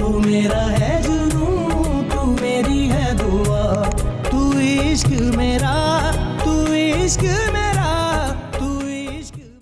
तू मेरा है जुनून, तू मेरी है दुआ, तू इश्क मेरा, तू इश्क मेरा, तू इश्क मेरा।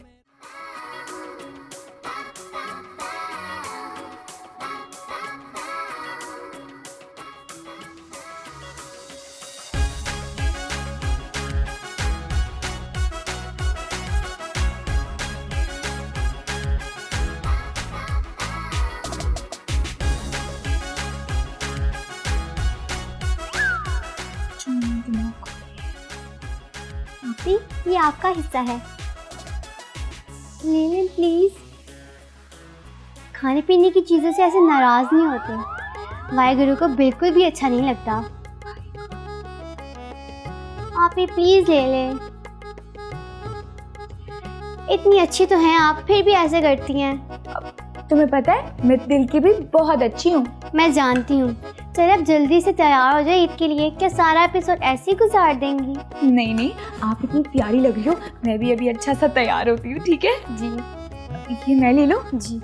आपी, ये आपका हिस्सा है, ले लें प्लीज। खाने पीने की चीज़ों से ऐसे नाराज नहीं होते, वाहेगुरु को बिल्कुल भी अच्छा नहीं लगता। आप ही प्लीज ले लें। इतनी अच्छी तो हैं आप, फिर भी ऐसे करती हैं। तुम्हें पता है मैं दिल की भी बहुत अच्छी हूँ। मैं जानती हूँ। चल अब जल्दी से तैयार हो जाए ईद के लिए। क्या सारा एपिसोड ऐसे ही गुजार देंगी? नहीं नहीं, आप इतनी प्यारी लग रही हो, मैं भी अभी अच्छा सा तैयार होती हूँ। ठीक है जी। ये मैं ले लूँ? जी।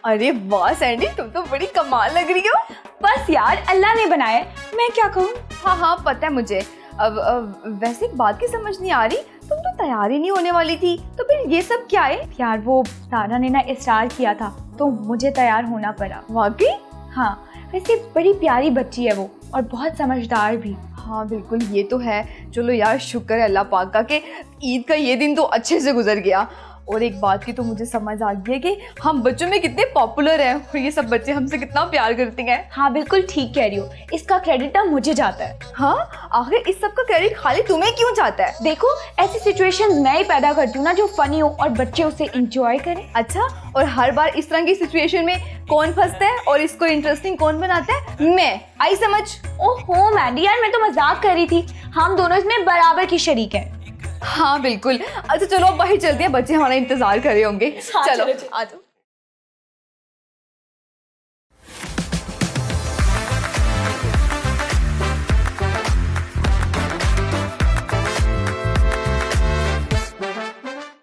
अरे वाह सैंडी, तुम तो बड़ी कमाल लग रही हो। बस यार, अल्लाह ने बनाया, मैं क्या कहूँ। हाँ हाँ पता है मुझे। अब वैसे एक बात की समझ नहीं आ रही, तुम तो तैयार ही नहीं होने वाली थी, तो फिर ये सब क्या है? यार वो सारा ने ना इसरार किया था तो मुझे तैयार होना पड़ा। वाकई? हाँ, वैसे बड़ी प्यारी बच्ची है वो और बहुत समझदार भी। हाँ बिल्कुल, ये तो है। चलो यार, शुक्र है अल्लाह पाक का कि ईद का ये दिन तो अच्छे से गुजर गया। और एक बात की तो मुझे समझ आ गई है कि हम बच्चों में कितने पॉपुलर हैं और ये सब बच्चे हमसे कितना प्यार करते हैं। हाँ बिल्कुल ठीक कह रही हो, इसका क्रेडिट ना मुझे जाता है। हाँ, आखिर इस सब का क्रेडिट खाली तुम्हें क्यों जाता है? देखो, ऐसी सिचुएशंस मैं ही पैदा करती हूँ ना जो फनी हो और बच्चे उसे एंजॉय करें। अच्छा, और हर बार इस तरह की सिचुएशन में कौन फंसता है और इसको इंटरेस्टिंग कौन बनाता है? मैं। आई समझ? ओहो मैडी यार, मैं तो मजाक कर रही थी, हम दोनों इसमें बराबर की शरीक हैं। हाँ बिल्कुल। अच्छा चलो अब बाहर चलते हैं, बच्चे हमारा इंतजार कर रहे होंगे। हाँ, चलो चलो। आ जाओ।